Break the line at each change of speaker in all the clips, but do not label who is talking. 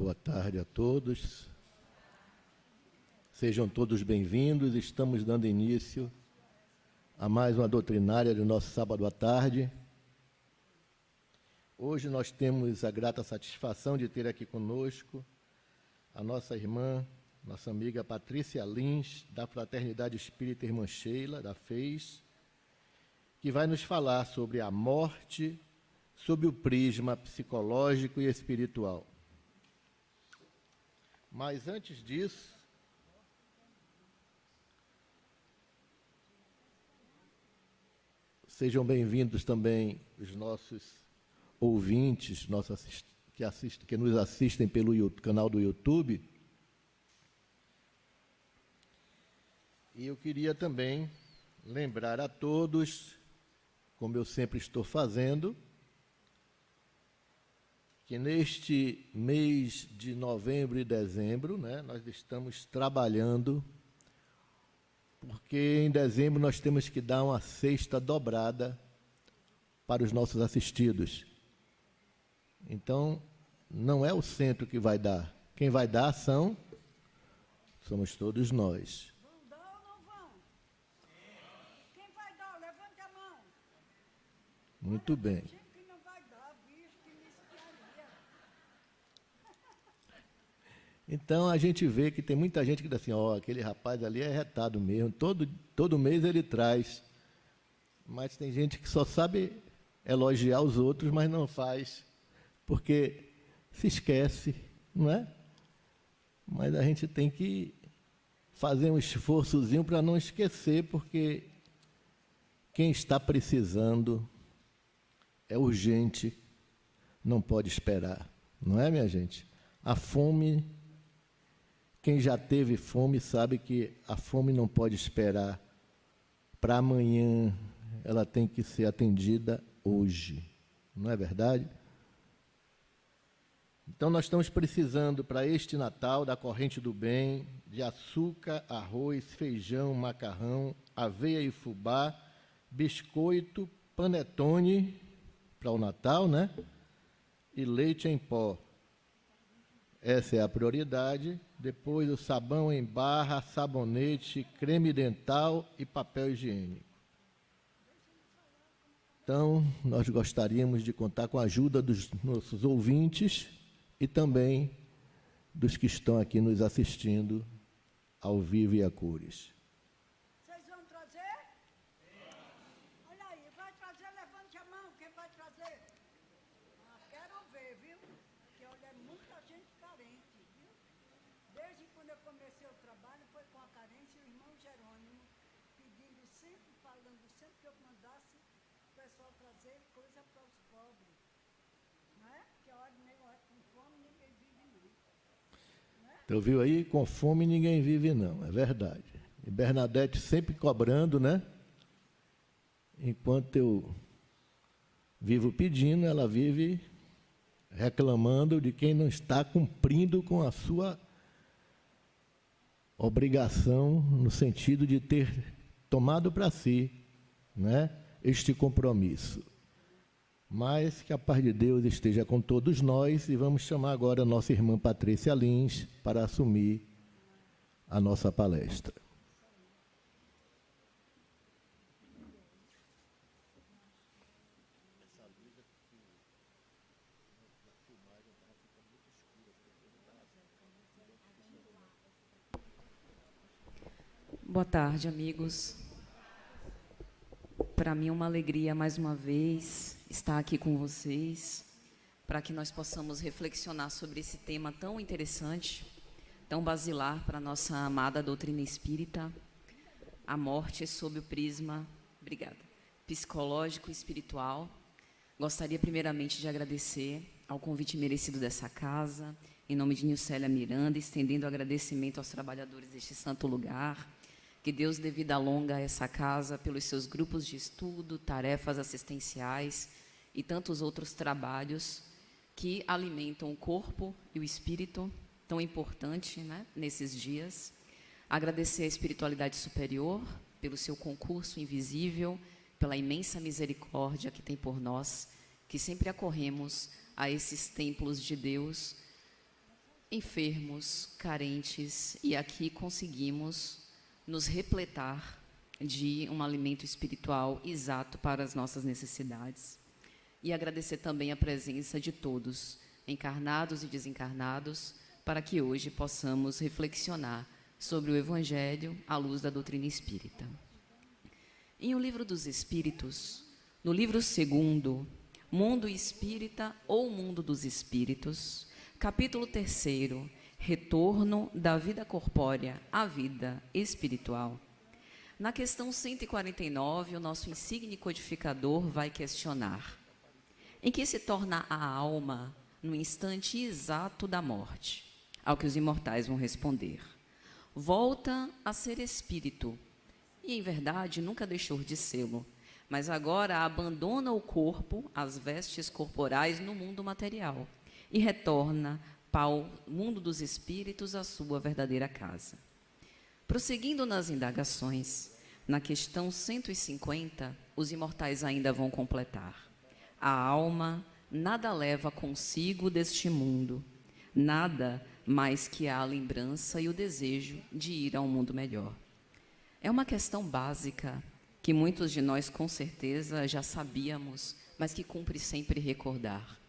Boa tarde a todos. Sejam todos bem-vindos. Estamos dando início a mais uma doutrinária do nosso sábado à tarde. Hoje nós temos a grata satisfação de ter aqui conosco a nossa irmã, nossa amiga Patrícia Lins, da Fraternidade Espírita Irmã Sheila, da FES, que vai nos falar sobre a morte, sob o prisma psicológico e espiritual. Mas antes disso, sejam bem-vindos também os nossos ouvintes, que nos assistem pelo canal do YouTube. E eu queria também lembrar a todos, como eu sempre estou fazendo, que neste mês de novembro e dezembro, nós estamos trabalhando, porque em dezembro nós temos que dar uma cesta dobrada para os nossos assistidos. Então, não é o centro que vai dar. Quem vai dar somos todos nós.
Vão dar ou não vão? Quem vai dar? Levante a mão.
Muito bem.
Que não vai dar, bicho, que mistiaria.
Então, a gente vê que tem muita gente que diz assim, aquele rapaz ali é retado mesmo, todo mês ele traz. Mas tem gente que só sabe elogiar os outros, mas não faz, porque se esquece, não é? Mas a gente tem que fazer um esforçozinho para não esquecer, porque quem está precisando é urgente, não pode esperar, não é, minha gente? A fome, quem já teve fome sabe que a fome não pode esperar para amanhã, ela tem que ser atendida hoje, não é verdade? Então, nós estamos precisando, para este Natal, da corrente do bem, de açúcar, arroz, feijão, macarrão, aveia e fubá, biscoito, panetone, para o Natal, e leite em pó. Essa é a prioridade. Depois, o sabão em barra, sabonete, creme dental e papel higiênico. Então, nós gostaríamos de contar com a ajuda dos nossos ouvintes e também dos que estão aqui nos assistindo ao vivo e a cores.
Vocês vão trazer? Olha aí, vai trazer, levante a mão, quem vai trazer? Quero ver, viu? Porque, olha, é muita gente carente, viu? Desde quando eu comecei o trabalho, foi com a carência, o irmão Jerônimo, pedindo sempre, falando sempre que eu mandasse o pessoal trazer coisa para os pobres. Não é? Que olha, com fome ninguém vive não. Não é?
Então, viu aí? Com fome ninguém vive não, é verdade. E Bernadette sempre cobrando, Enquanto eu vivo pedindo, ela vive reclamando de quem não está cumprindo com a sua obrigação, no sentido de ter tomado para si, este compromisso. Mas que a paz de Deus esteja com todos nós e vamos chamar agora a nossa irmã Patrícia Lins para assumir a nossa palestra.
Boa tarde, amigos. Para mim é uma alegria, mais uma vez, estar aqui com vocês, para que nós possamos reflexionar sobre esse tema tão interessante, tão basilar para a nossa amada doutrina espírita, a morte sob o prisma, psicológico e espiritual. Gostaria, primeiramente, de agradecer ao convite merecido dessa casa, em nome de Nilcélia Miranda, estendendo agradecimento aos trabalhadores deste santo lugar. Que Deus dê vida longa a essa casa pelos seus grupos de estudo, tarefas assistenciais e tantos outros trabalhos que alimentam o corpo e o espírito, tão importante, nesses dias. Agradecer à espiritualidade superior pelo seu concurso invisível, pela imensa misericórdia que tem por nós, que sempre acorremos a esses templos de Deus enfermos, carentes, e aqui conseguimos nos repletar de um alimento espiritual exato para as nossas necessidades. E agradecer também a presença de todos, encarnados e desencarnados, para que hoje possamos reflexionar sobre o Evangelho à luz da doutrina espírita. Em O Livro dos Espíritos, no livro 2º, Mundo Espírita ou Mundo dos Espíritos, capítulo 3º, Retorno da vida corpórea à vida espiritual. Na questão 149, o nosso insigne codificador vai questionar: em que se torna a alma no instante exato da morte? Ao que os imortais vão responder: volta a ser espírito, e em verdade nunca deixou de sê-lo, mas agora abandona o corpo, as vestes corporais no mundo material, e retorna para o mundo dos espíritos, a sua verdadeira casa. Prosseguindo nas indagações, na questão 150, os imortais ainda vão completar: a alma nada leva consigo deste mundo, nada mais que a lembrança e o desejo de ir a um mundo melhor. É uma questão básica que muitos de nós com certeza já sabíamos, mas que cumpre sempre recordar.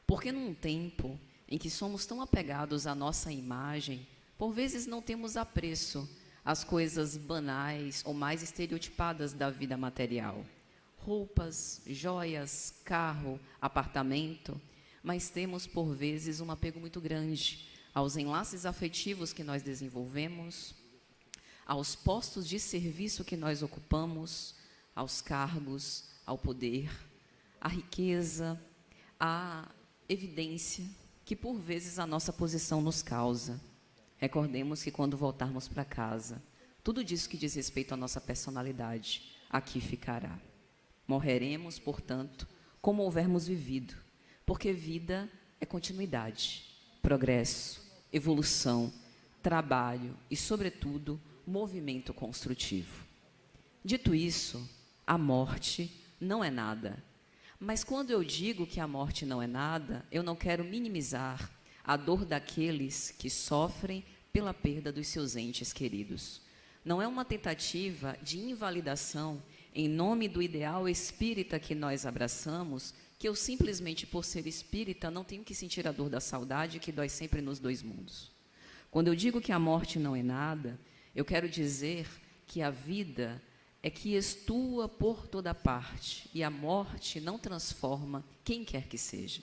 Porque num tempo em que somos tão apegados à nossa imagem, por vezes não temos apreço às coisas banais ou mais estereotipadas da vida material. Roupas, joias, carro, apartamento, mas temos por vezes um apego muito grande aos enlaces afetivos que nós desenvolvemos, aos postos de serviço que nós ocupamos, aos cargos, ao poder, à riqueza, à evidência que por vezes a nossa posição nos causa. Recordemos que quando voltarmos para casa, tudo disso que diz respeito à nossa personalidade aqui ficará. Morreremos, portanto, como houvermos vivido, porque vida é continuidade, progresso, evolução, trabalho e, sobretudo, movimento construtivo. Dito isso, a morte não é nada. Mas quando eu digo que a morte não é nada, eu não quero minimizar a dor daqueles que sofrem pela perda dos seus entes queridos. Não é uma tentativa de invalidação em nome do ideal espírita que nós abraçamos, que eu simplesmente, por ser espírita, não tenho que sentir a dor da saudade que dói sempre nos dois mundos. Quando eu digo que a morte não é nada, eu quero dizer que a vida é que estua por toda parte, e a morte não transforma quem quer que seja.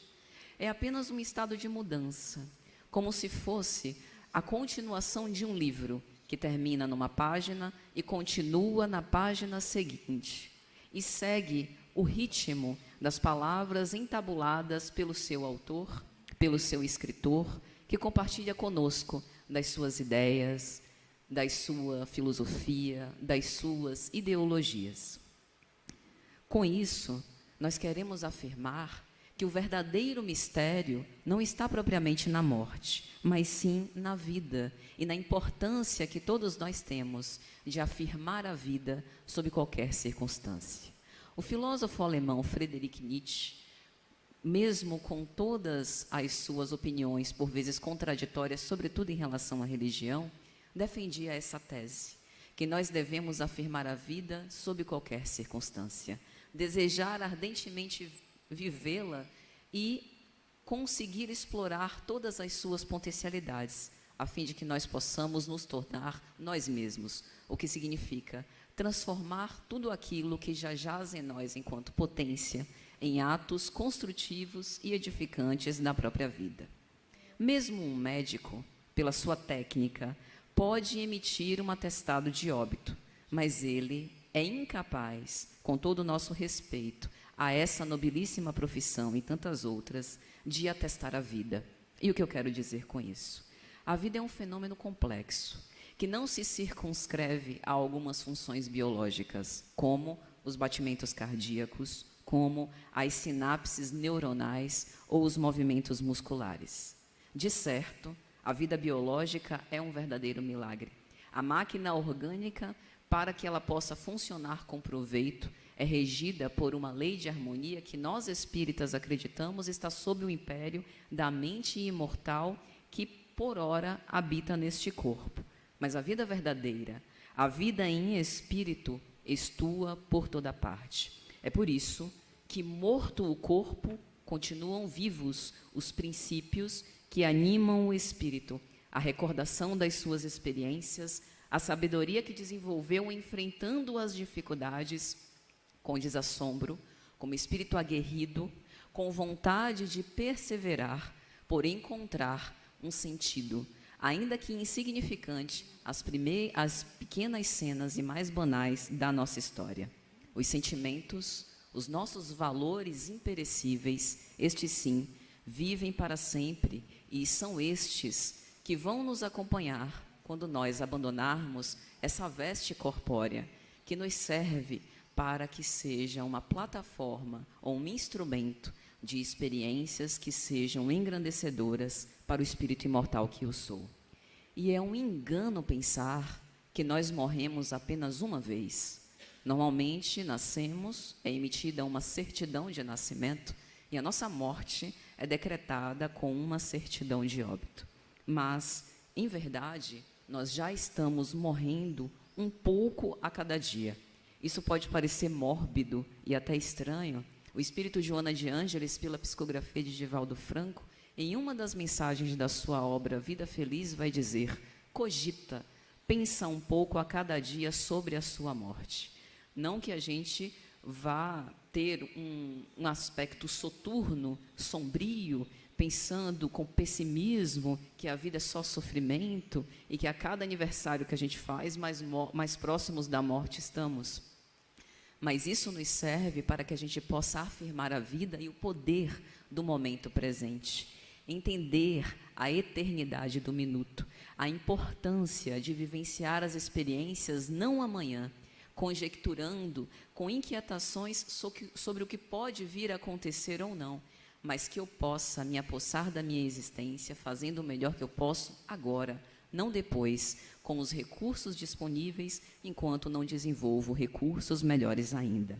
É apenas um estado de mudança, como se fosse a continuação de um livro que termina numa página e continua na página seguinte, e segue o ritmo das palavras entabuladas pelo seu autor, pelo seu escritor, que compartilha conosco das suas ideias, da sua filosofia, das suas ideologias. Com isso, nós queremos afirmar que o verdadeiro mistério não está propriamente na morte, mas sim na vida e na importância que todos nós temos de afirmar a vida sob qualquer circunstância. O filósofo alemão Friedrich Nietzsche, mesmo com todas as suas opiniões, por vezes contraditórias, sobretudo em relação à religião, defendia essa tese, que nós devemos afirmar a vida sob qualquer circunstância, desejar ardentemente vivê-la e conseguir explorar todas as suas potencialidades, a fim de que nós possamos nos tornar nós mesmos, o que significa transformar tudo aquilo que já jaz em nós enquanto potência em atos construtivos e edificantes da própria vida. Mesmo um médico, pela sua técnica, pode emitir um atestado de óbito, mas ele é incapaz, com todo o nosso respeito a essa nobilíssima profissão e tantas outras, de atestar a vida. E o que eu quero dizer com isso? A vida é um fenômeno complexo, que não se circunscreve a algumas funções biológicas, como os batimentos cardíacos, como as sinapses neuronais ou os movimentos musculares. De certo, a vida biológica é um verdadeiro milagre. A máquina orgânica, para que ela possa funcionar com proveito, é regida por uma lei de harmonia que nós espíritas acreditamos está sob o império da mente imortal que por ora, habita neste corpo. Mas a vida verdadeira, a vida em espírito, estua por toda parte. É por isso que, morto o corpo, continuam vivos os princípios que animam o espírito, a recordação das suas experiências, a sabedoria que desenvolveu enfrentando as dificuldades com desassombro, como espírito aguerrido, com vontade de perseverar, por encontrar um sentido, ainda que insignificante, as pequenas cenas e mais banais da nossa história. Os sentimentos, os nossos valores imperecíveis, estes sim, vivem para sempre e são estes que vão nos acompanhar quando nós abandonarmos essa veste corpórea que nos serve para que seja uma plataforma ou um instrumento de experiências que sejam engrandecedoras para o espírito imortal que eu sou. E é um engano pensar que nós morremos apenas uma vez. Normalmente, nascemos, é emitida uma certidão de nascimento e a nossa morte é decretada com uma certidão de óbito. Mas, em verdade, nós já estamos morrendo um pouco a cada dia. Isso pode parecer mórbido e até estranho. O espírito Joana de Ângeles, pela psicografia de Divaldo Franco, em uma das mensagens da sua obra Vida Feliz, vai dizer: cogita, pensa um pouco a cada dia sobre a sua morte. Não que a gente vá ter um aspecto soturno, sombrio, pensando com pessimismo que a vida é só sofrimento e que a cada aniversário que a gente faz, mais próximos da morte estamos. Mas isso nos serve para que a gente possa afirmar a vida e o poder do momento presente. Entender a eternidade do minuto, a importância de vivenciar as experiências não amanhã, conjecturando com inquietações sobre o que pode vir a acontecer ou não, mas que eu possa me apossar da minha existência fazendo o melhor que eu posso agora, não depois, com os recursos disponíveis, enquanto não desenvolvo recursos melhores ainda.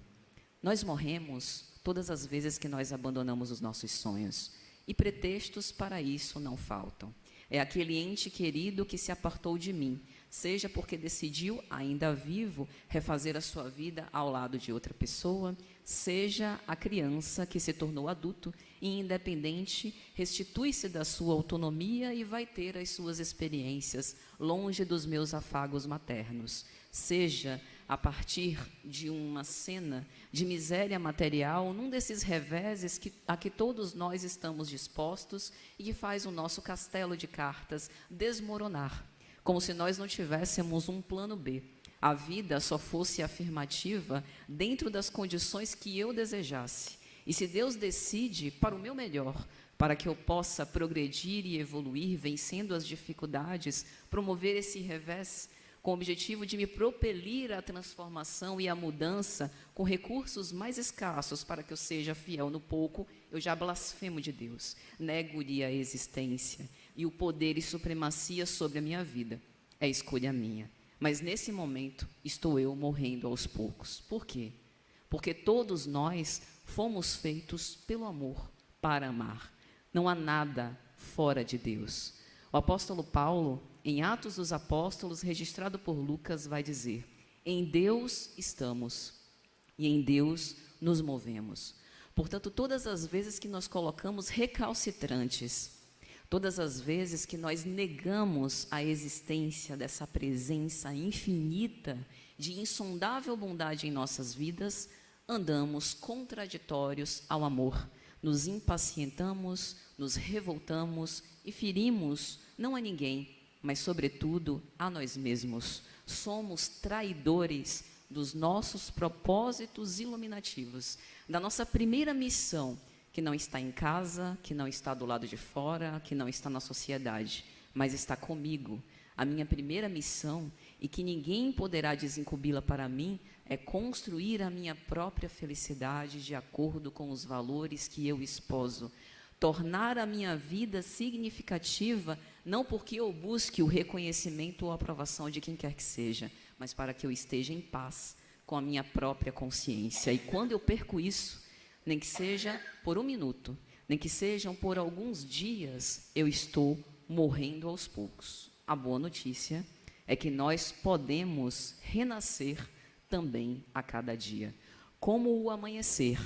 Nós morremos todas as vezes que nós abandonamos os nossos sonhos, e pretextos para isso não faltam. É aquele ente querido que se apartou de mim, seja porque decidiu, ainda vivo, refazer a sua vida ao lado de outra pessoa, seja a criança que se tornou adulto e independente, restitui-se da sua autonomia e vai ter as suas experiências longe dos meus afagos maternos, seja a partir de uma cena de miséria material, num desses reveses a que todos nós estamos dispostos e que faz o nosso castelo de cartas desmoronar, como se nós não tivéssemos um plano B. A vida só fosse afirmativa dentro das condições que eu desejasse. E se Deus decide para o meu melhor, para que eu possa progredir e evoluir, vencendo as dificuldades, promover esse revés, com o objetivo de me propelir à transformação e à mudança, com recursos mais escassos para que eu seja fiel no pouco, eu já blasfemo de Deus, nego-lhe a existência e o poder e supremacia sobre a minha vida. É escolha minha. Mas nesse momento estou eu morrendo aos poucos. Por quê? Porque todos nós fomos feitos pelo amor, para amar. Não há nada fora de Deus. O apóstolo Paulo, em Atos dos Apóstolos, registrado por Lucas, vai dizer: em Deus estamos e em Deus nos movemos. Portanto, todas as vezes que nós colocamos recalcitrantes, todas as vezes que nós negamos a existência dessa presença infinita de insondável bondade em nossas vidas, andamos contraditórios ao amor, nos impacientamos, nos revoltamos e ferimos não a ninguém, mas sobretudo a nós mesmos. Somos traidores dos nossos propósitos iluminativos, da nossa primeira missão, que não está em casa, que não está do lado de fora, que não está na sociedade, mas está comigo. A minha primeira missão, e que ninguém poderá desincubi-la para mim, é construir a minha própria felicidade de acordo com os valores que eu esposo. Tornar a minha vida significativa, não porque eu busque o reconhecimento ou a aprovação de quem quer que seja, mas para que eu esteja em paz com a minha própria consciência. E quando eu perco isso, nem que seja por um minuto, nem que sejam por alguns dias, eu estou morrendo aos poucos. A boa notícia é que nós podemos renascer também a cada dia, como o amanhecer,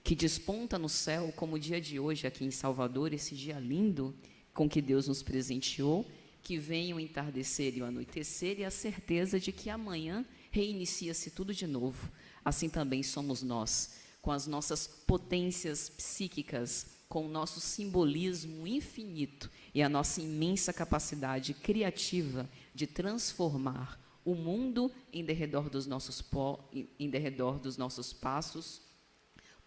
que desponta no céu, como o dia de hoje aqui em Salvador, esse dia lindo com que Deus nos presenteou, que vem o entardecer e o anoitecer, e a certeza de que amanhã reinicia-se tudo de novo. Assim também somos nós, com as nossas potências psíquicas, com o nosso simbolismo infinito e a nossa imensa capacidade criativa de transformar o mundo em derredor dos nossos passos,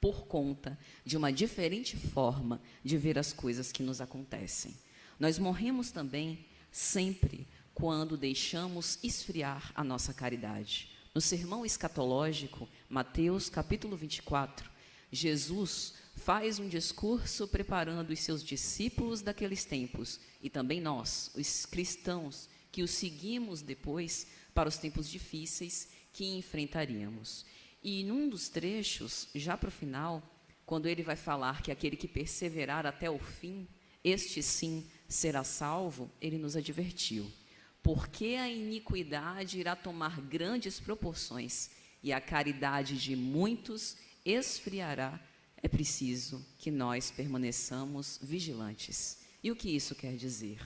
por conta de uma diferente forma de ver as coisas que nos acontecem. Nós morremos também sempre quando deixamos esfriar a nossa caridade. No sermão escatológico, Mateus capítulo 24, Jesus faz um discurso preparando os seus discípulos daqueles tempos, e também nós, os cristãos, que o seguimos depois para os tempos difíceis que enfrentaríamos. E num dos trechos, já para o final, quando ele vai falar que aquele que perseverar até o fim, este sim será salvo, ele nos advertiu. Porque a iniquidade irá tomar grandes proporções e a caridade de muitos esfriará, é preciso que nós permaneçamos vigilantes. E o que isso quer dizer?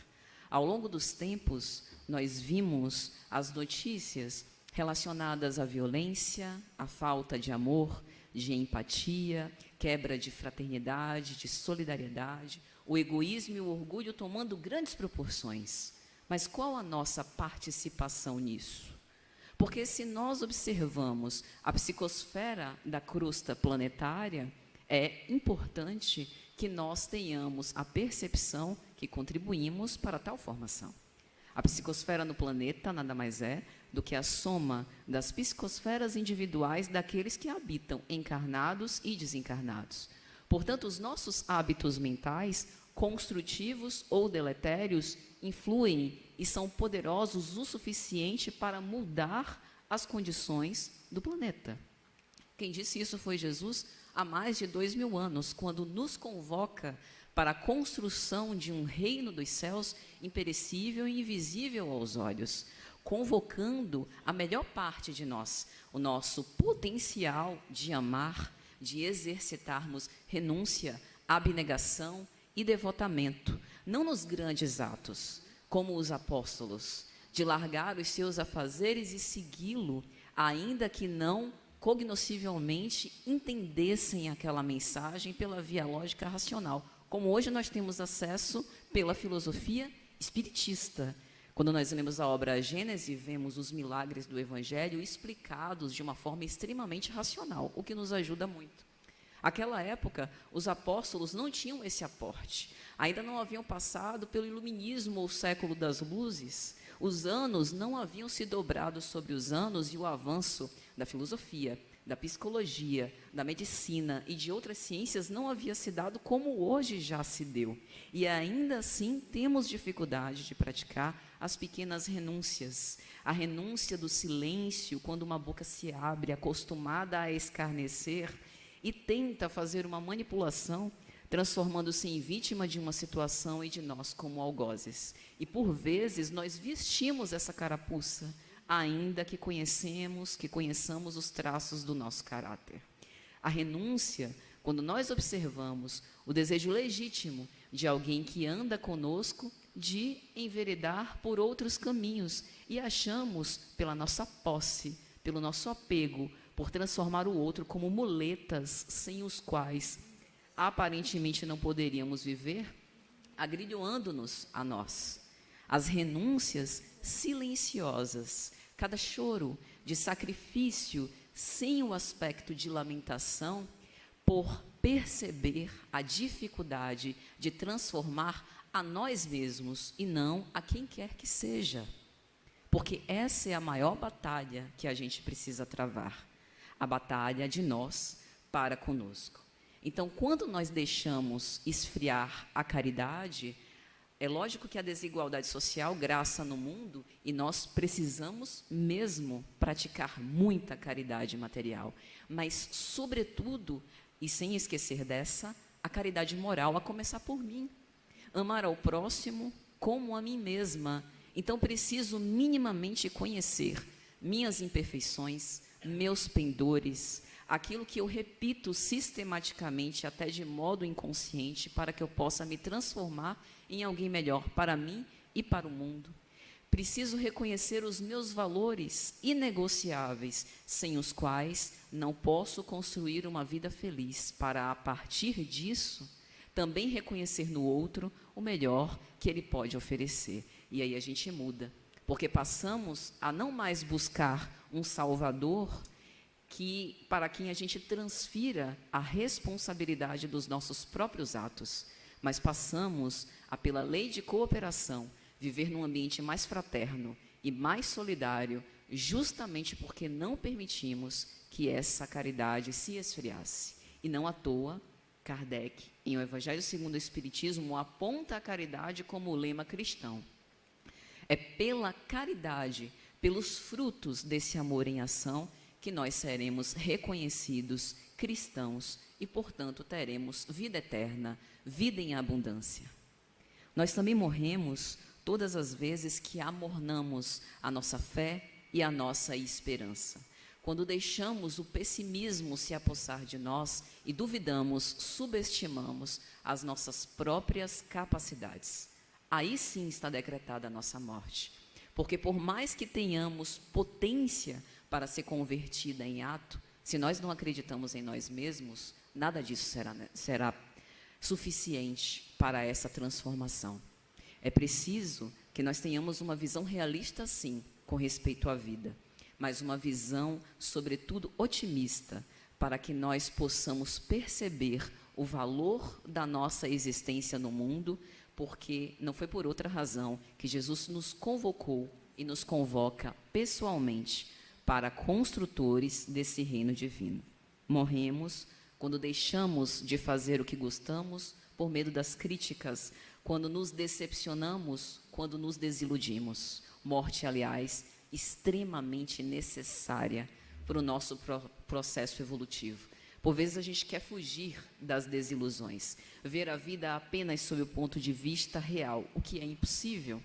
Ao longo dos tempos, nós vimos as notícias relacionadas à violência, à falta de amor, de empatia, quebra de fraternidade, de solidariedade, o egoísmo e o orgulho tomando grandes proporções. Mas qual a nossa participação nisso? Porque se nós observamos a psicosfera da crosta planetária, é importante que nós tenhamos a percepção que contribuímos para tal formação. A psicosfera no planeta nada mais é do que a soma das psicosferas individuais daqueles que habitam, encarnados e desencarnados. Portanto, os nossos hábitos mentais, construtivos ou deletérios, influem e são poderosos o suficiente para mudar as condições do planeta. Quem disse isso foi Jesus há mais de 2000 anos, quando nos convoca para a construção de um reino dos céus imperecível e invisível aos olhos, convocando a melhor parte de nós, o nosso potencial de amar, de exercitarmos renúncia, abnegação e devotamento, não nos grandes atos, como os apóstolos, de largar os seus afazeres e segui-lo, ainda que não cognoscivelmente entendessem aquela mensagem pela via lógica racional, como hoje nós temos acesso pela filosofia espiritista. Quando nós lemos a obra Gênese, vemos os milagres do Evangelho explicados de uma forma extremamente racional, o que nos ajuda muito. Naquela época, os apóstolos não tinham esse aporte, ainda não haviam passado pelo iluminismo ou século das luzes, os anos não haviam se dobrado sobre os anos e o avanço da filosofia, da psicologia, da medicina e de outras ciências não havia se dado como hoje já se deu. E ainda assim temos dificuldade de praticar as pequenas renúncias. A renúncia do silêncio, quando uma boca se abre, acostumada a escarnecer, e tenta fazer uma manipulação, transformando-se em vítima de uma situação e de nós como algozes. E por vezes nós vestimos essa carapuça, ainda que conheçamos os traços do nosso caráter. A renúncia, quando nós observamos o desejo legítimo de alguém que anda conosco de enveredar por outros caminhos e achamos pela nossa posse, pelo nosso apego, por transformar o outro como muletas sem os quais aparentemente não poderíamos viver, agrilhoando-nos a nós. As renúncias silenciosas, cada choro de sacrifício sem o aspecto de lamentação, por perceber a dificuldade de transformar a nós mesmos e não a quem quer que seja. Porque essa é a maior batalha que a gente precisa travar, a batalha de nós para conosco. Então, quando nós deixamos esfriar a caridade, é lógico que a desigualdade social graça no mundo e nós precisamos mesmo praticar muita caridade material, mas, sobretudo, e sem esquecer dessa, a caridade moral, a começar por mim. Amar ao próximo como a mim mesma. Então, preciso minimamente conhecer minhas imperfeições, meus pendores, aquilo que eu repito sistematicamente, até de modo inconsciente, para que eu possa me transformar em alguém melhor para mim e para o mundo. Preciso reconhecer os meus valores inegociáveis, sem os quais não posso construir uma vida feliz, para, a partir disso, também reconhecer no outro o melhor que ele pode oferecer. E aí a gente muda, porque passamos a não mais buscar um Salvador para quem a gente transfira a responsabilidade dos nossos próprios atos, mas passamos a, pela lei de cooperação, viver num ambiente mais fraterno e mais solidário, justamente porque não permitimos que essa caridade se esfriasse. E não à toa, Kardec, em O Evangelho segundo o Espiritismo, aponta a caridade como o lema cristão. É pela caridade, pelos frutos desse amor em ação, que nós seremos reconhecidos cristãos e, portanto, teremos vida eterna, vida em abundância. Nós também morremos todas as vezes que amornamos a nossa fé e a nossa esperança. Quando deixamos o pessimismo se apossar de nós e duvidamos, subestimamos as nossas próprias capacidades. Aí sim está decretada a nossa morte. Porque por mais que tenhamos potência para ser convertida em ato, se nós não acreditamos em nós mesmos, nada disso será suficiente para essa transformação. É preciso que nós tenhamos uma visão realista, sim, com respeito à vida, mas uma visão, sobretudo, otimista, para que nós possamos perceber o valor da nossa existência no mundo, porque não foi por outra razão que Jesus nos convocou e nos convoca pessoalmente para construtores desse reino divino. Morremos quando deixamos de fazer o que gostamos por medo das críticas, quando nos decepcionamos, quando nos desiludimos. Morte, aliás, extremamente necessária para o nosso processo evolutivo. Por vezes a gente quer fugir das desilusões, ver a vida apenas sob o ponto de vista real, o que é impossível.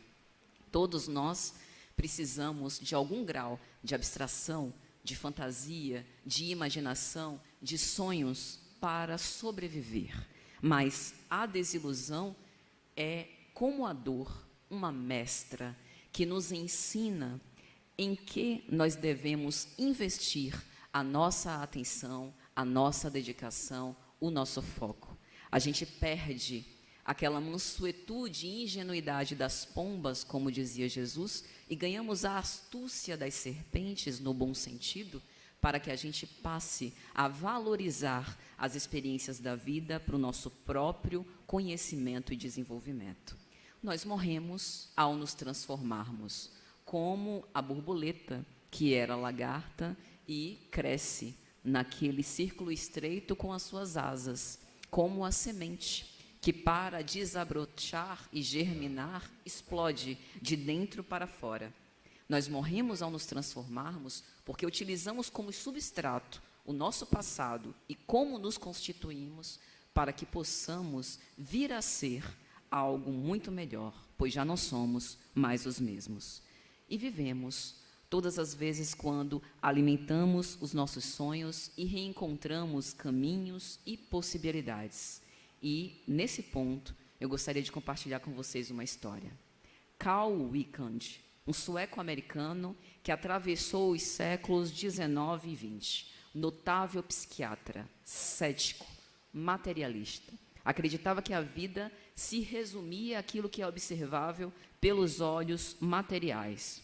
Todos nós precisamos de algum grau de abstração, de fantasia, de imaginação, de sonhos para sobreviver. Mas a desilusão é, como a dor, uma mestra que nos ensina em que nós devemos investir a nossa atenção, a nossa dedicação, o nosso foco. A gente perde aquela mansuetude e ingenuidade das pombas, como dizia Jesus, e ganhamos a astúcia das serpentes, no bom sentido, para que a gente passe a valorizar as experiências da vida para o nosso próprio conhecimento e desenvolvimento. Nós morremos ao nos transformarmos, como a borboleta, que era lagarta e cresce naquele círculo estreito com as suas asas, como a semente, que para desabrochar e germinar, explode de dentro para fora. Nós morremos ao nos transformarmos porque utilizamos como substrato o nosso passado e como nos constituímos para que possamos vir a ser algo muito melhor, pois já não somos mais os mesmos. E vivemos todas as vezes quando alimentamos os nossos sonhos e reencontramos caminhos e possibilidades. E, nesse ponto, eu gostaria de compartilhar com vocês uma história. Carl Wickhand, um sueco-americano que atravessou os séculos 19 e 20, notável psiquiatra, cético, materialista. Acreditava que a vida se resumia àquilo que é observável pelos olhos materiais.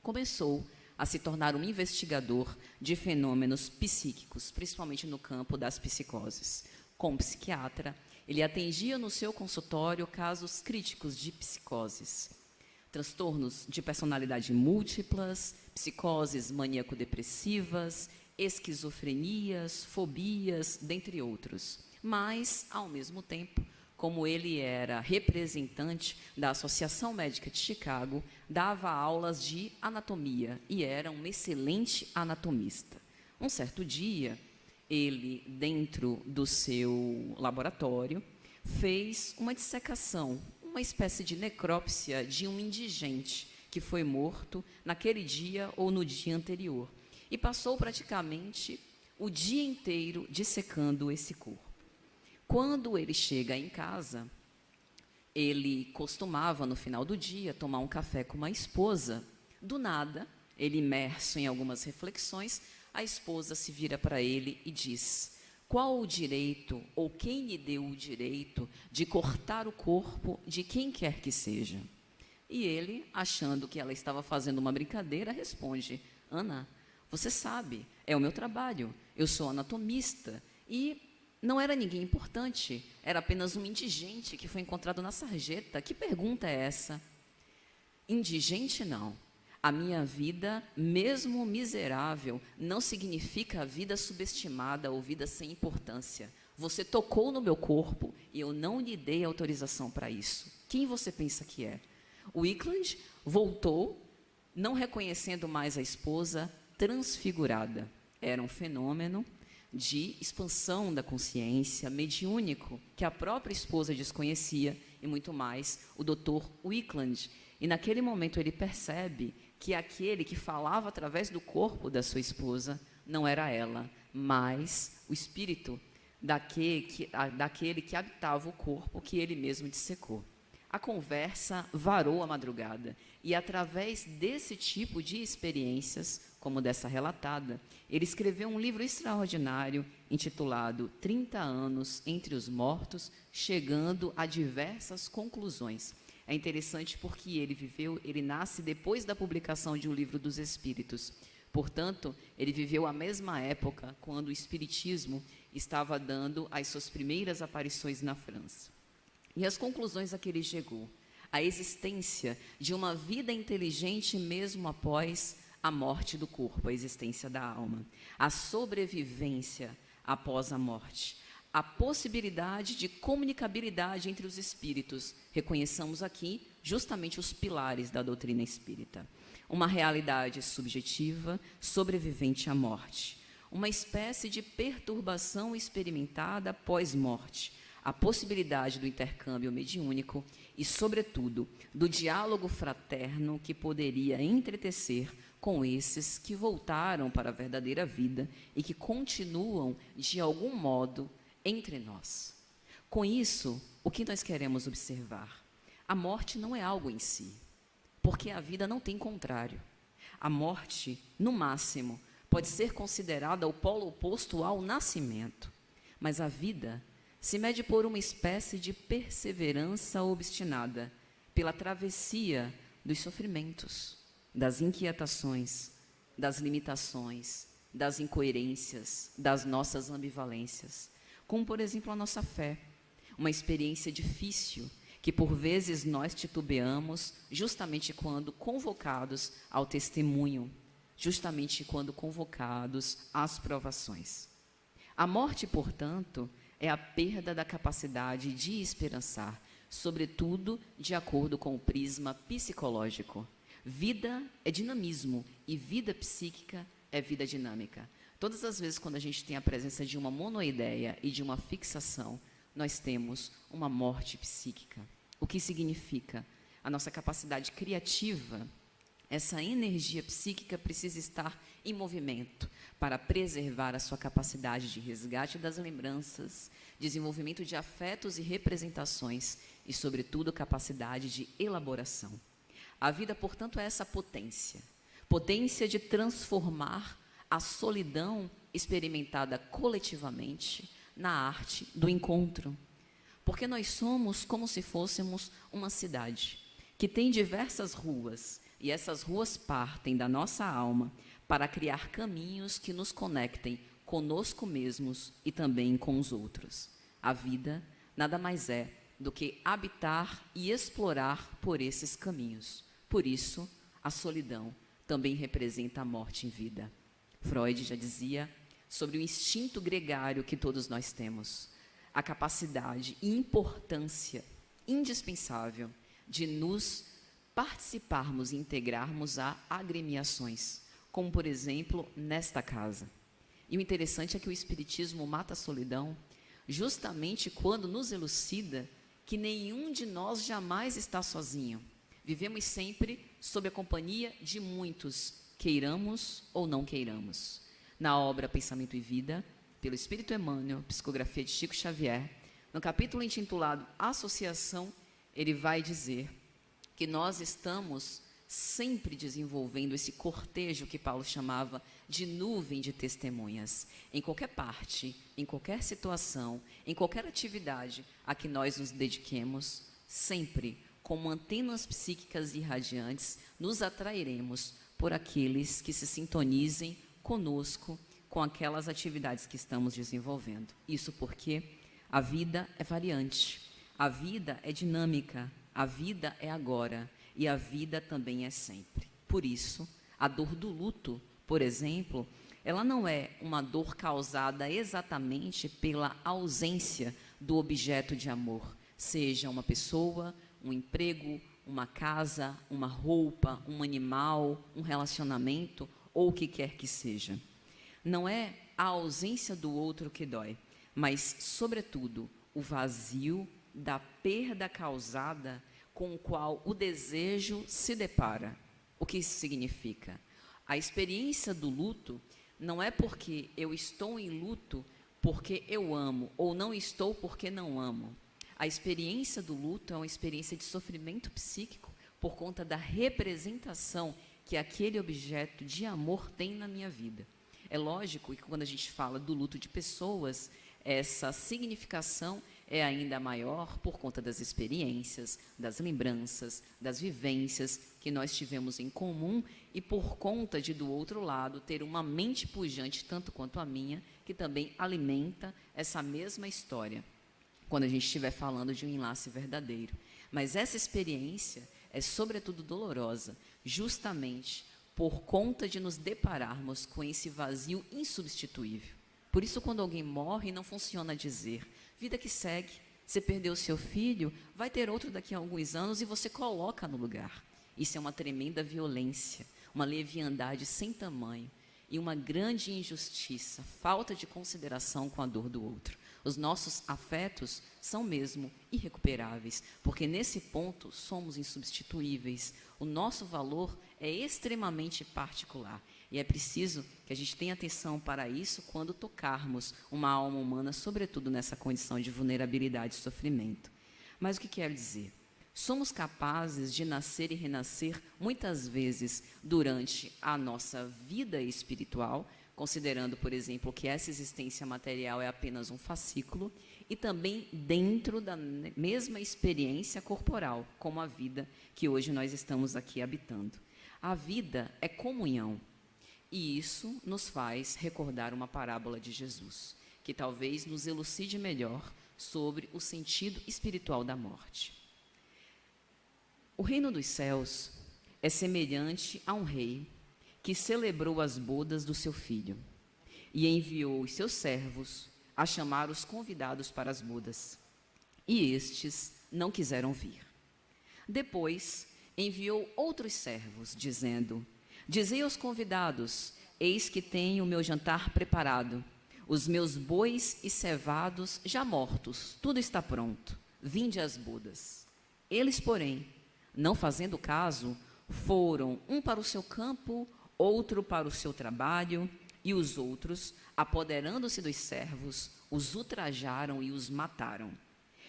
Começou a se tornar um investigador de fenômenos psíquicos, principalmente no campo das psicoses. Como psiquiatra, ele atendia no seu consultório casos críticos de psicoses, transtornos de personalidade múltiplas, psicoses maníaco-depressivas, esquizofrenias, fobias, dentre outros. Mas, ao mesmo tempo, como ele era representante da Associação Médica de Chicago, dava aulas de anatomia e era um excelente anatomista. Um certo dia, ele, dentro do seu laboratório, fez uma dissecação, uma espécie de necrópsia de um indigente que foi morto naquele dia ou no dia anterior e passou praticamente o dia inteiro dissecando esse corpo. Quando ele chega em casa, ele costumava, no final do dia, tomar um café com uma esposa. Do nada, ele imerso em algumas reflexões, a esposa se vira para ele e diz: qual o direito, ou quem lhe deu o direito, de cortar o corpo de quem quer que seja? E ele, achando que ela estava fazendo uma brincadeira, responde: Ana, você sabe, é o meu trabalho, eu sou anatomista, e não era ninguém importante, era apenas um indigente que foi encontrado na sarjeta. Que pergunta é essa? Indigente não. A minha vida, mesmo miserável, não significa a vida subestimada ou vida sem importância. Você tocou no meu corpo e eu não lhe dei autorização para isso. Quem você pensa que é? O Wickland voltou, não reconhecendo mais a esposa, transfigurada. Era um fenômeno de expansão da consciência, mediúnico, que a própria esposa desconhecia, e muito mais o Dr. Wickland. E naquele momento ele percebe que aquele que falava através do corpo da sua esposa não era ela, mas o espírito daquele que habitava o corpo que ele mesmo dissecou. A conversa varou a madrugada, e através desse tipo de experiências, como dessa relatada, ele escreveu um livro extraordinário intitulado 30 anos entre os mortos, chegando a diversas conclusões. É interessante porque ele nasce depois da publicação de O Livro dos Espíritos. Portanto, ele viveu a mesma época quando o Espiritismo estava dando as suas primeiras aparições na França. E as conclusões a que ele chegou: a existência de uma vida inteligente mesmo após a morte do corpo, a existência da alma, a sobrevivência após a morte, a possibilidade de comunicabilidade entre os espíritos. Reconheçamos aqui justamente os pilares da doutrina espírita. Uma realidade subjetiva, sobrevivente à morte. Uma espécie de perturbação experimentada pós-morte. A possibilidade do intercâmbio mediúnico e, sobretudo, do diálogo fraterno que poderia entretecer com esses que voltaram para a verdadeira vida e que continuam, de algum modo, entre nós. Com isso, o que nós queremos observar? A morte não é algo em si, porque a vida não tem contrário. A morte, no máximo, pode ser considerada o polo oposto ao nascimento, mas a vida se mede por uma espécie de perseverança obstinada, pela travessia dos sofrimentos, das inquietações, das limitações, das incoerências, das nossas ambivalências, como, por exemplo, a nossa fé, uma experiência difícil, que por vezes nós titubeamos, justamente quando convocados ao testemunho, justamente quando convocados às provações. A morte, portanto, é a perda da capacidade de esperançar, sobretudo de acordo com o prisma psicológico. Vida é dinamismo e vida psíquica é vida dinâmica. Todas as vezes quando a gente tem a presença de uma monoideia e de uma fixação, nós temos uma morte psíquica. O que significa? A nossa capacidade criativa, essa energia psíquica precisa estar em movimento para preservar a sua capacidade de resgate das lembranças, desenvolvimento de afetos e representações e, sobretudo, capacidade de elaboração. A vida, portanto, é essa potência de transformar a solidão experimentada coletivamente na arte do encontro. Porque nós somos como se fôssemos uma cidade que tem diversas ruas, e essas ruas partem da nossa alma para criar caminhos que nos conectem conosco mesmos e também com os outros. A vida nada mais é do que habitar e explorar por esses caminhos. Por isso, a solidão também representa a morte em vida. Freud já dizia sobre o instinto gregário que todos nós temos, a capacidade e importância indispensável de nos participarmos e integrarmos a agremiações, como, por exemplo, nesta casa. E o interessante é que o Espiritismo mata a solidão justamente quando nos elucida que nenhum de nós jamais está sozinho. Vivemos sempre sob a companhia de muitos, queiramos ou não queiramos. Na obra Pensamento e Vida, pelo Espírito Emmanuel, psicografia de Chico Xavier, no capítulo intitulado Associação, ele vai dizer que nós estamos sempre desenvolvendo esse cortejo que Paulo chamava de nuvem de testemunhas. Em qualquer parte, em qualquer situação, em qualquer atividade a que nós nos dediquemos, sempre, como antenas psíquicas irradiantes, nos atrairemos por aqueles que se sintonizem conosco, com aquelas atividades que estamos desenvolvendo. Isso porque a vida é variante, a vida é dinâmica, a vida é agora e a vida também é sempre. Por isso, a dor do luto, por exemplo, ela não é uma dor causada exatamente pela ausência do objeto de amor, seja uma pessoa, um emprego, uma casa, uma roupa, um animal, um relacionamento ou o que quer que seja. Não é a ausência do outro que dói, mas, sobretudo, o vazio da perda causada com o qual o desejo se depara. O que isso significa? A experiência do luto não é porque eu estou em luto porque eu amo, ou não estou porque não amo. A experiência do luto é uma experiência de sofrimento psíquico por conta da representação que aquele objeto de amor tem na minha vida. É lógico que quando a gente fala do luto de pessoas, essa significação é ainda maior por conta das experiências, das lembranças, das vivências que nós tivemos em comum e por conta de, do outro lado, ter uma mente pujante, tanto quanto a minha, que também alimenta essa mesma história, quando a gente estiver falando de um enlace verdadeiro. Mas essa experiência é, sobretudo, dolorosa, justamente por conta de nos depararmos com esse vazio insubstituível. Por isso, quando alguém morre, não funciona dizer, vida que segue, você perdeu seu filho, vai ter outro daqui a alguns anos e você coloca no lugar. Isso é uma tremenda violência, uma leviandade sem tamanho e uma grande injustiça, falta de consideração com a dor do outro. Os nossos afetos são mesmo irrecuperáveis, porque nesse ponto somos insubstituíveis. O nosso valor é extremamente particular. E é preciso que a gente tenha atenção para isso quando tocarmos uma alma humana, sobretudo nessa condição de vulnerabilidade e sofrimento. Mas o que quero dizer? Somos capazes de nascer e renascer muitas vezes durante a nossa vida espiritual, considerando, por exemplo, que essa existência material é apenas um fascículo, e também dentro da mesma experiência corporal, como a vida que hoje nós estamos aqui habitando. A vida é comunhão, e isso nos faz recordar uma parábola de Jesus, que talvez nos elucide melhor sobre o sentido espiritual da morte. O reino dos céus é semelhante a um rei que celebrou as bodas do seu filho e enviou os seus servos a chamar os convidados para as bodas. E estes não quiseram vir. Depois enviou outros servos, dizendo: dizei aos convidados, eis que tenho o meu jantar preparado, os meus bois e cevados já mortos, tudo está pronto, vinde às bodas. Eles, porém, não fazendo caso, foram um para o seu campo, outro para o seu trabalho, e os outros, apoderando-se dos servos, os ultrajaram e os mataram.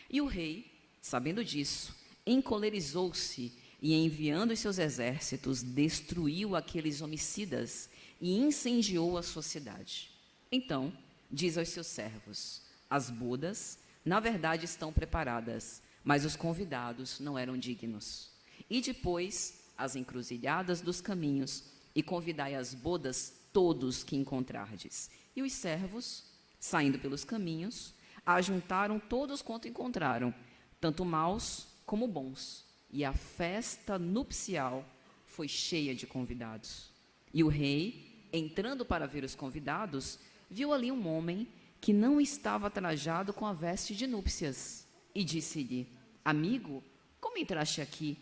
E o rei, sabendo disso, encolerizou-se e, enviando os seus exércitos, destruiu aqueles homicidas e incendiou a sua cidade. Então, diz aos seus servos: as bodas, na verdade, estão preparadas, mas os convidados não eram dignos. E depois, as encruzilhadas dos caminhos, e convidai às bodas todos que encontrardes. E os servos, saindo pelos caminhos, ajuntaram todos quanto encontraram, tanto maus como bons. E a festa nupcial foi cheia de convidados. E o rei, entrando para ver os convidados, viu ali um homem que não estava trajado com a veste de núpcias. E disse-lhe: amigo, como entraste aqui,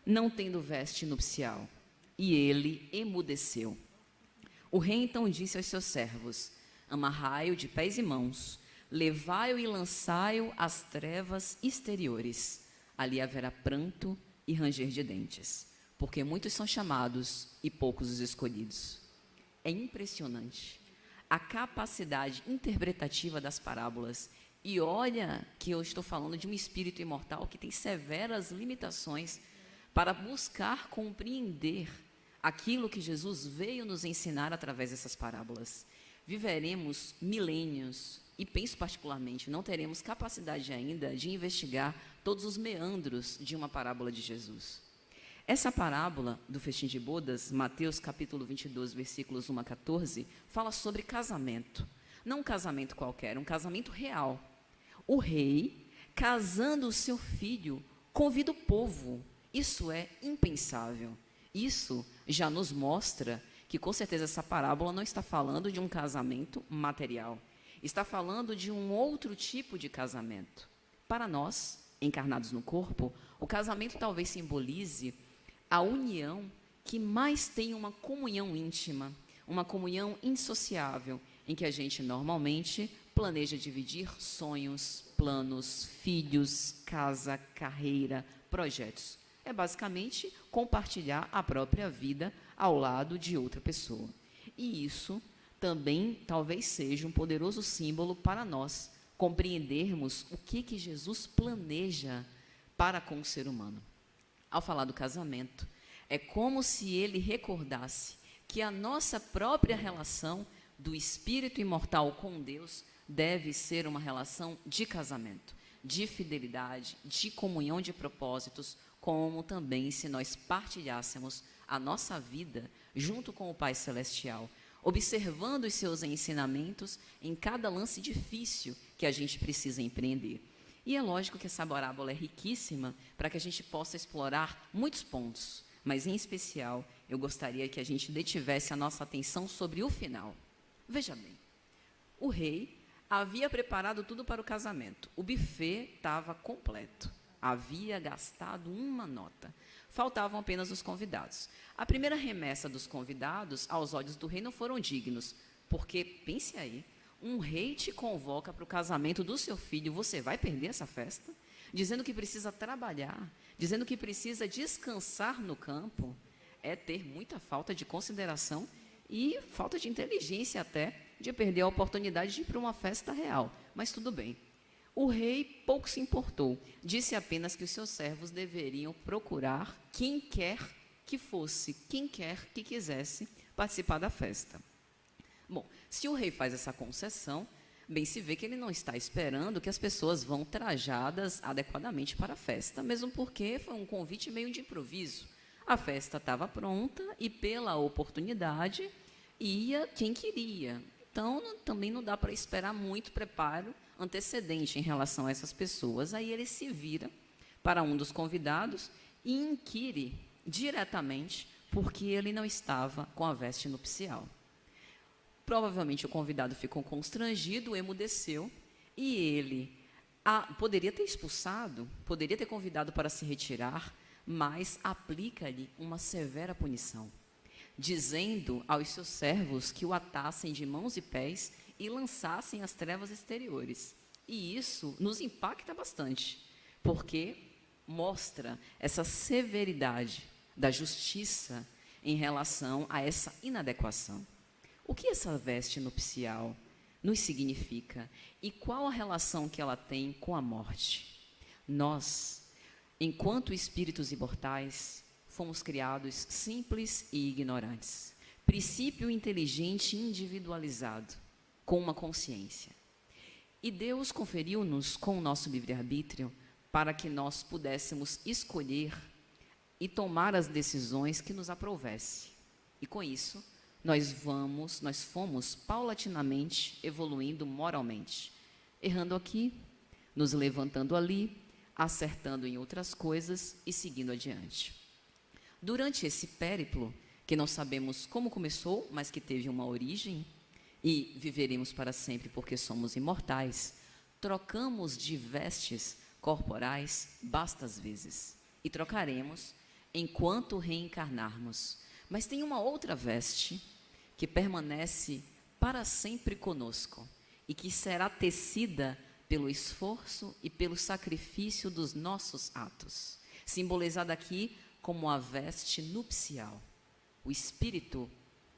não tendo veste nupcial? E ele emudeceu. O rei então disse aos seus servos: amarrai-o de pés e mãos, levai-o e lançai-o às trevas exteriores. Ali haverá pranto e ranger de dentes, porque muitos são chamados e poucos os escolhidos. É impressionante a capacidade interpretativa das parábolas. E olha que eu estou falando de um espírito imortal que tem severas limitações para buscar compreender aquilo que Jesus veio nos ensinar através dessas parábolas. Viveremos milênios e, penso particularmente, não teremos capacidade ainda de investigar todos os meandros de uma parábola de Jesus. Essa parábola do festim de bodas, Mateus capítulo 22, versículos 1 a 14, fala sobre casamento. Não um casamento qualquer, um casamento real. O rei, casando o seu filho, convida o povo. Isso é impensável. Isso já nos mostra que, com certeza, essa parábola não está falando de um casamento material. Está falando de um outro tipo de casamento. Para nós, encarnados no corpo, o casamento talvez simbolize a união que mais tem uma comunhão íntima, uma comunhão indissociável, em que a gente normalmente planeja dividir sonhos, planos, filhos, casa, carreira, projetos. É basicamente compartilhar a própria vida ao lado de outra pessoa. E isso também talvez seja um poderoso símbolo para nós compreendermos o que Jesus planeja para com o ser humano. Ao falar do casamento, é como se ele recordasse que a nossa própria relação do espírito imortal com Deus deve ser uma relação de casamento, de fidelidade, de comunhão de propósitos, como também se nós partilhássemos a nossa vida junto com o Pai Celestial, observando os seus ensinamentos em cada lance difícil que a gente precisa empreender. E é lógico que essa parábola é riquíssima para que a gente possa explorar muitos pontos, mas em especial eu gostaria que a gente detivesse a nossa atenção sobre o final. Veja bem, o rei havia preparado tudo para o casamento, o buffet estava completo, havia gastado uma nota, faltavam apenas os convidados. A primeira remessa dos convidados, aos olhos do rei, não foram dignos, porque, pense aí, um rei te convoca para o casamento do seu filho, você vai perder essa festa? Dizendo que precisa trabalhar, dizendo que precisa descansar no campo, é ter muita falta de consideração e falta de inteligência até, de perder a oportunidade de ir para uma festa real. Mas tudo bem. O rei pouco se importou, disse apenas que os seus servos deveriam procurar quem quer que fosse, quem quer que quisesse participar da festa. Bom, se o rei faz essa concessão, bem se vê que ele não está esperando que as pessoas vão trajadas adequadamente para a festa, mesmo porque foi um convite meio de improviso. A festa estava pronta e, pela oportunidade, ia quem queria. Então, também não dá para esperar muito preparo antecedente em relação a essas pessoas. Aí ele se vira para um dos convidados e inquire diretamente porque ele não estava com a veste nupcial. Provavelmente o convidado ficou constrangido, emudeceu, e ele poderia ter expulsado, poderia ter convidado para se retirar, mas aplica-lhe uma severa punição, dizendo aos seus servos que o atassem de mãos e pés e lançassem às trevas exteriores. E isso nos impacta bastante, porque mostra essa severidade da justiça em relação a essa inadequação. O que essa veste nupcial nos significa e qual a relação que ela tem com a morte? Nós, enquanto espíritos imortais, fomos criados simples e ignorantes. Princípio inteligente individualizado, com uma consciência. E Deus conferiu-nos com o nosso livre-arbítrio para que nós pudéssemos escolher e tomar as decisões que nos aprovesse. E com isso, nós fomos paulatinamente evoluindo moralmente, errando aqui, nos levantando ali, acertando em outras coisas e seguindo adiante. Durante esse périplo, que não sabemos como começou, mas que teve uma origem, e viveremos para sempre porque somos imortais, trocamos de vestes corporais bastas vezes, e trocaremos enquanto reencarnarmos. Mas tem uma outra veste que permanece para sempre conosco, e que será tecida pelo esforço e pelo sacrifício dos nossos atos, simbolizada aqui como a veste nupcial. O espírito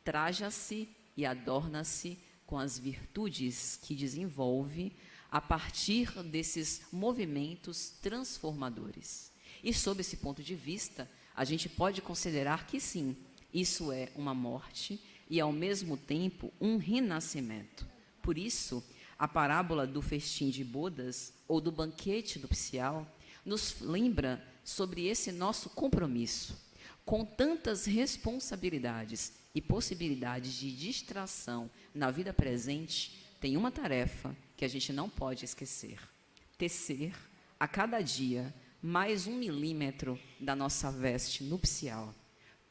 traja-se e adorna-se com as virtudes que desenvolve a partir desses movimentos transformadores. E sob esse ponto de vista, a gente pode considerar que sim, isso é uma morte e ao mesmo tempo um renascimento. Por isso, a parábola do festim de bodas ou do banquete nupcial nos lembra sobre esse nosso compromisso. Com tantas responsabilidades e possibilidades de distração na vida presente, tem uma tarefa que a gente não pode esquecer: tecer a cada dia mais 1 milímetro da nossa veste nupcial,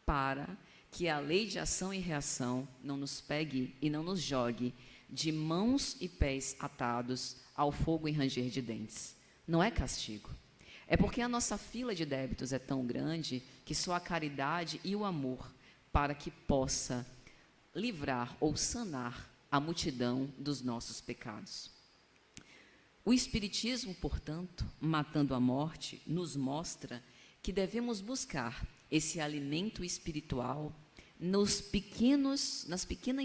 para que a lei de ação e reação não nos pegue e não nos jogue de mãos e pés atados ao fogo e ranger de dentes. Não é castigo. É porque a nossa fila de débitos é tão grande que só a caridade e o amor para que possa livrar ou sanar a multidão dos nossos pecados. O Espiritismo, portanto, matando a morte, nos mostra que devemos buscar esse alimento espiritual nas pequenas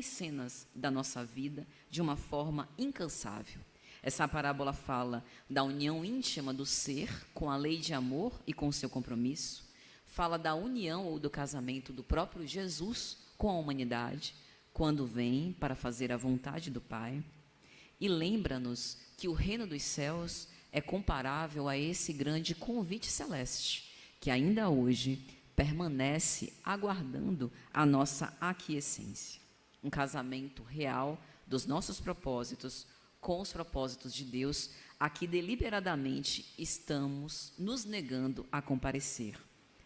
cenas da nossa vida, de uma forma incansável. Essa parábola fala da união íntima do ser com a lei de amor e com o seu compromisso, fala da união ou do casamento do próprio Jesus com a humanidade, quando vem para fazer a vontade do Pai, e lembra-nos que o reino dos céus é comparável a esse grande convite celeste, que ainda hoje permanece aguardando a nossa aquiescência. Um casamento real dos nossos propósitos com os propósitos de Deus, a que deliberadamente estamos nos negando a comparecer,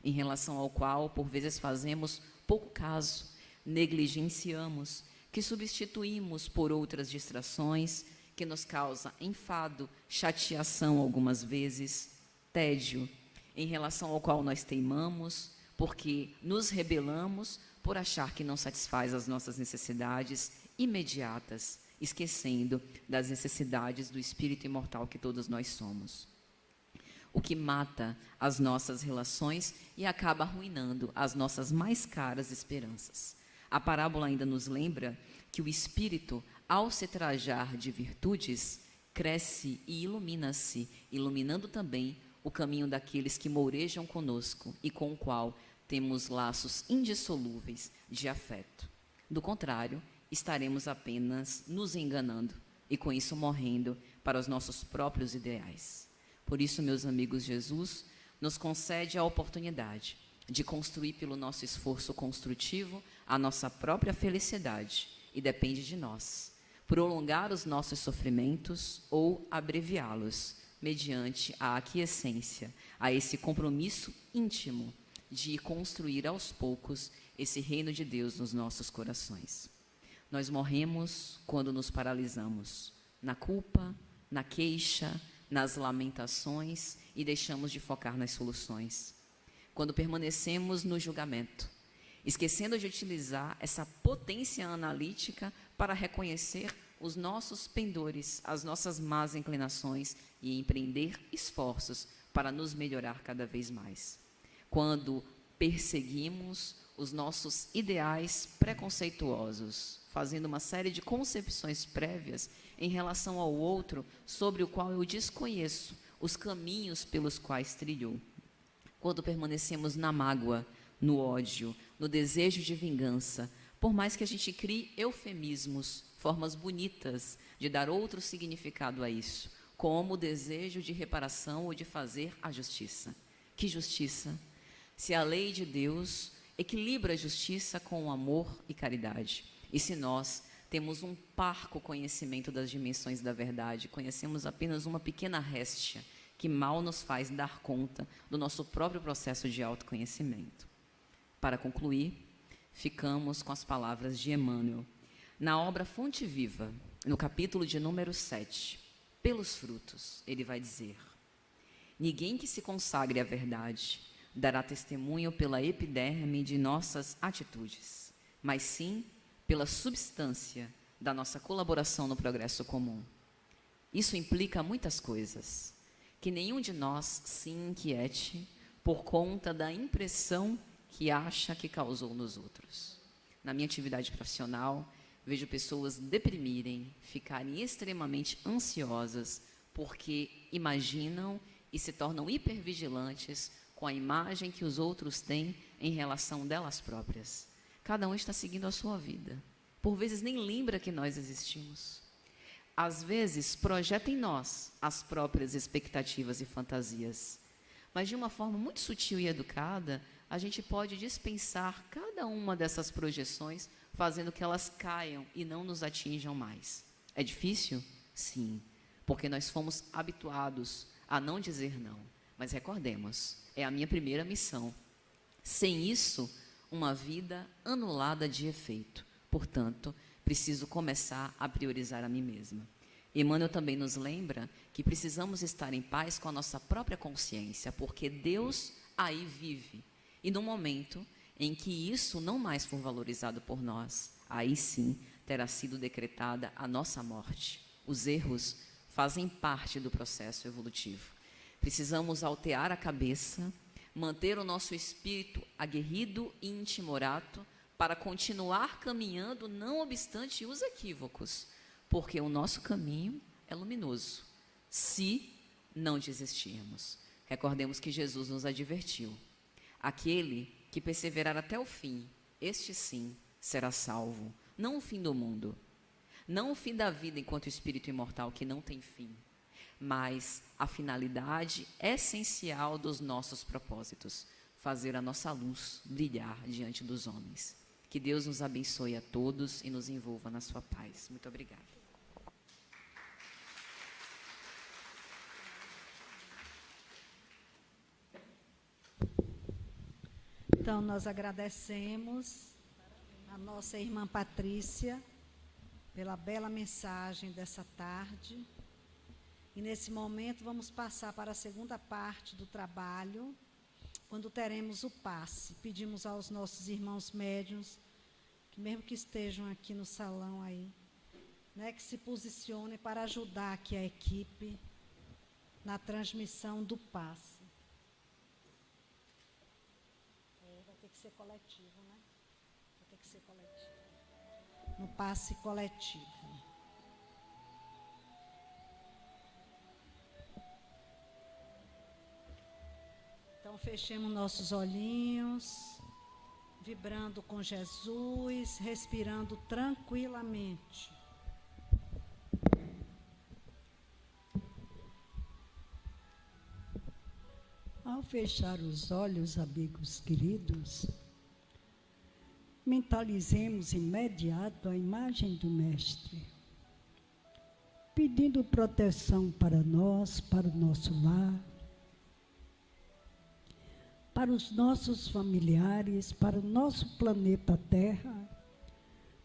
em relação ao qual, por vezes, fazemos pouco caso, negligenciamos, que substituímos por outras distrações, que nos causa enfado, chateação algumas vezes, tédio, em relação ao qual nós teimamos, porque nos rebelamos por achar que não satisfaz as nossas necessidades imediatas, esquecendo das necessidades do espírito imortal que todos nós somos. O que mata as nossas relações e acaba arruinando as nossas mais caras esperanças. A parábola ainda nos lembra que o espírito, ao se trajar de virtudes, cresce e ilumina-se, iluminando também o caminho daqueles que mourejam conosco e com o qual temos laços indissolúveis de afeto. Do contrário, estaremos apenas nos enganando e com isso morrendo para os nossos próprios ideais. Por isso, meus amigos, Jesus nos concede a oportunidade de construir pelo nosso esforço construtivo a nossa própria felicidade, e depende de nós prolongar os nossos sofrimentos ou abreviá-los mediante a aquiescência, a esse compromisso íntimo de construir aos poucos esse reino de Deus nos nossos corações. Nós morremos quando nos paralisamos na culpa, na queixa, nas lamentações e deixamos de focar nas soluções. Quando permanecemos no julgamento, esquecendo de utilizar essa potência analítica para reconhecer os nossos pendores, as nossas más inclinações e empreender esforços para nos melhorar cada vez mais. Quando perseguimos os nossos ideais preconceituosos, fazendo uma série de concepções prévias em relação ao outro, sobre o qual eu desconheço os caminhos pelos quais trilhou. Quando permanecemos na mágoa, no ódio, no desejo de vingança, por mais que a gente crie eufemismos, formas bonitas de dar outro significado a isso, como o desejo de reparação ou de fazer a justiça. Que justiça? Se a lei de Deus equilibra a justiça com o amor e caridade, e se nós temos um parco conhecimento das dimensões da verdade, conhecemos apenas uma pequena réstia que mal nos faz dar conta do nosso próprio processo de autoconhecimento. Para concluir, ficamos com as palavras de Emmanuel. Na obra Fonte Viva, no capítulo de número 7, pelos frutos, ele vai dizer: ninguém que se consagre à verdade dará testemunho pela epiderme de nossas atitudes, mas sim pela substância da nossa colaboração no progresso comum. Isso implica muitas coisas. Que nenhum de nós se inquiete por conta da impressão que acha que causou nos outros. Na minha atividade profissional, vejo pessoas deprimirem, ficarem extremamente ansiosas, porque imaginam e se tornam hipervigilantes com a imagem que os outros têm em relação delas próprias. Cada um está seguindo a sua vida. Por vezes nem lembra que nós existimos. Às vezes projeta em nós as próprias expectativas e fantasias. Mas de uma forma muito sutil e educada, a gente pode dispensar cada uma dessas projeções, fazendo que elas caiam e não nos atinjam mais. É difícil? Sim, porque nós fomos habituados a não dizer não. Mas recordemos, é a minha primeira missão. Sem isso, uma vida anulada de efeito. Portanto, preciso começar a priorizar a mim mesma. Emmanuel também nos lembra que precisamos estar em paz com a nossa própria consciência, porque Deus aí vive. E no momento em que isso não mais for valorizado por nós, aí sim terá sido decretada a nossa morte. Os erros fazem parte do processo evolutivo. Precisamos altear a cabeça, manter o nosso espírito aguerrido e intimorato para continuar caminhando, não obstante os equívocos, porque o nosso caminho é luminoso, se não desistirmos. Recordemos que Jesus nos advertiu: aquele que perseverar até o fim, este sim será salvo. Não o fim do mundo, não o fim da vida enquanto espírito imortal que não tem fim, mas a finalidade essencial dos nossos propósitos, fazer a nossa luz brilhar diante dos homens. Que Deus nos abençoe a todos e nos envolva na sua paz. Muito obrigada.
Então, nós agradecemos a nossa irmã Patrícia pela bela mensagem dessa tarde. E nesse momento vamos passar para a segunda parte do trabalho, quando teremos o passe. Pedimos aos nossos irmãos médiuns, que mesmo que estejam aqui no salão aí, né, que se posicionem para ajudar aqui a equipe na transmissão do passe. Vai ter que ser coletivo, né? Vai ter que ser coletivo. No passe coletivo. Então, fechemos nossos olhinhos, vibrando com Jesus, respirando tranquilamente.
Ao fechar os olhos, amigos queridos, mentalizemos imediato a imagem do Mestre, pedindo proteção para nós, para o nosso lar, para os nossos familiares, para o nosso planeta Terra,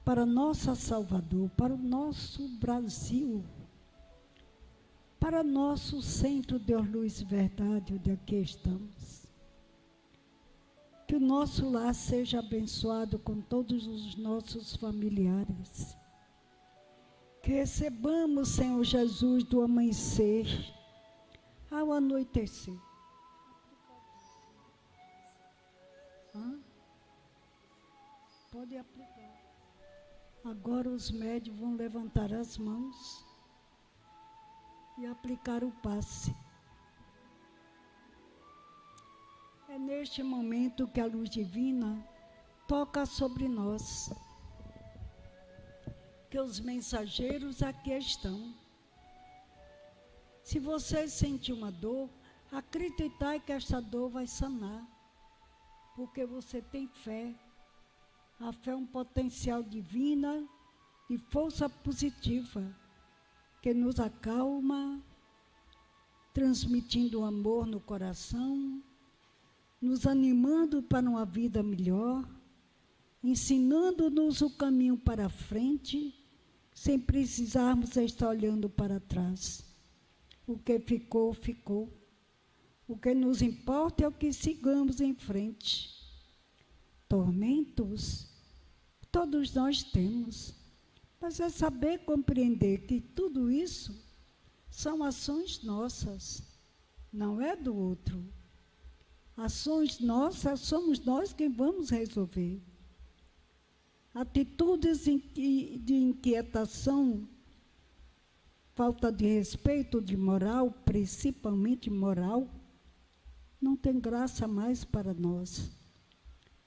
para nossa Salvador, para o nosso Brasil, para nosso Centro Deus, Luz e Verdade, onde aqui estamos. Que o nosso lar seja abençoado com todos os nossos familiares. Que recebamos, Senhor Jesus, do amanhecer ao anoitecer. Pode aplicar. Agora os médios vão levantar as mãos e aplicar o passe. É neste momento que a luz divina toca sobre nós. Que os mensageiros aqui estão. Se você sentir uma dor, acreditai que esta dor vai sanar. Porque você tem fé. A fé é um potencial divino de força positiva que nos acalma, transmitindo amor no coração, nos animando para uma vida melhor, ensinando-nos o caminho para frente, sem precisarmos estar olhando para trás. O que ficou, ficou. O que nos importa é o que sigamos em frente. Tormentos, todos nós temos. Mas é saber compreender que tudo isso são ações nossas, não é do outro. Ações nossas, somos nós quem vamos resolver. Atitudes de inquietação, falta de respeito, de moral, principalmente moral, não tem graça mais para nós.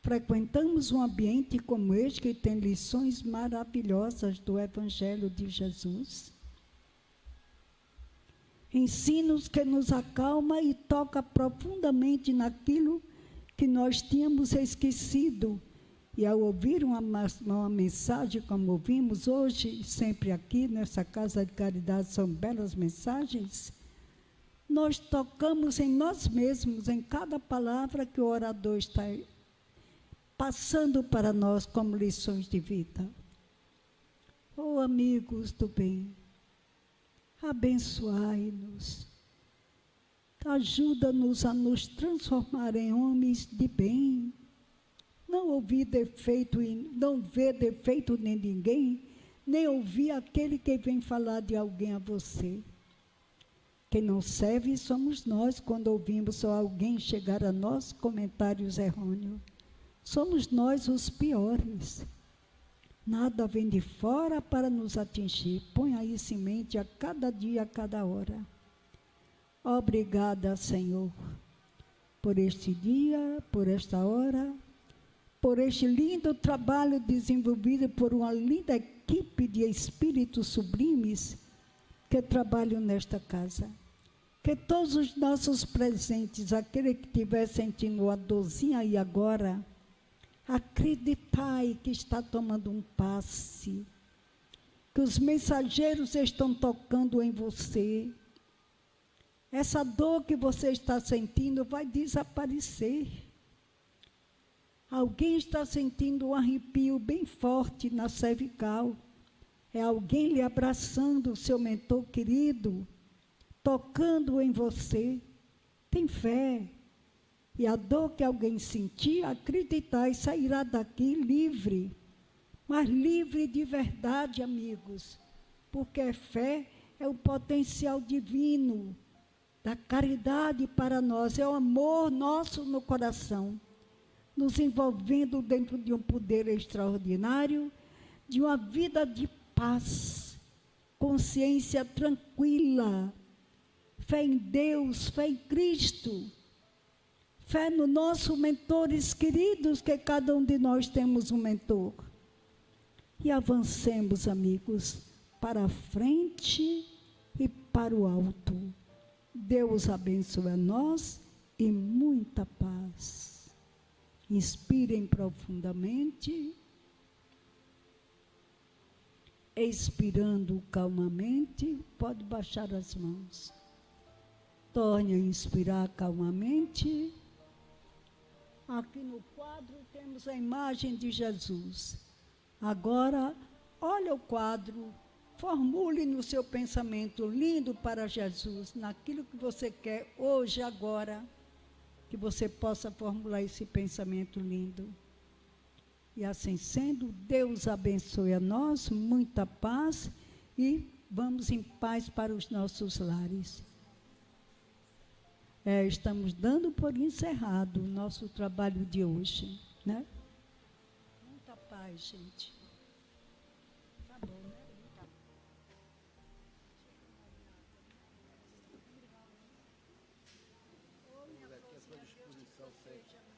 Frequentamos um ambiente como este que tem lições maravilhosas do Evangelho de Jesus. Ensinos que nos acalma e toca profundamente naquilo que nós tínhamos esquecido. E ao ouvir uma mensagem como ouvimos hoje, sempre aqui nessa Casa de Caridade, são belas mensagens, nós tocamos em nós mesmos, em cada palavra que o orador está passando para nós como lições de vida. Oh, amigos do bem, abençoai-nos, ajuda-nos a nos transformar em homens de bem, não ouvir defeito, não ver defeito em ninguém, nem ouvir aquele que vem falar de alguém a você. Quem não serve somos nós, quando ouvimos alguém chegar a nós comentários errôneos. Somos nós os piores. Nada vem de fora para nos atingir. Ponha isso em mente a cada dia, a cada hora. Obrigada, Senhor, por este dia, por esta hora, por este lindo trabalho desenvolvido por uma linda equipe de espíritos sublimes que trabalham nesta casa. Que todos os nossos presentes, aquele que estiver sentindo a dorzinha aí agora, acreditai que está tomando um passe, que os mensageiros estão tocando em você. Essa dor que você está sentindo vai desaparecer. Alguém está sentindo um arrepio bem forte na cervical. É alguém lhe abraçando, o seu mentor querido, tocando em você. Tem fé. E a dor que alguém sentir, acreditar e sairá daqui livre. Mas livre de verdade, amigos. Porque a fé é o potencial divino da caridade para nós. É o amor nosso no coração, nos envolvendo dentro de um poder extraordinário, de uma vida de paz, consciência tranquila, fé em Deus, fé em Cristo, fé nos nossos mentores queridos, que cada um de nós temos um mentor. E avancemos, amigos, para a frente e para o alto. Deus abençoe a nós e muita paz. Inspirem profundamente, expirando calmamente, pode baixar as mãos. Torne a inspirar calmamente. Aqui no quadro temos a imagem de Jesus. Agora, olha o quadro, formule no seu pensamento lindo para Jesus, naquilo que você quer hoje, agora, que você possa formular esse pensamento lindo. E assim sendo, Deus abençoe a nós, muita paz, e vamos em paz para os nossos lares. Estamos dando por encerrado o nosso trabalho de hoje, né? Muita paz, gente. Tá bom, né? Aqui à sua disposição sempre.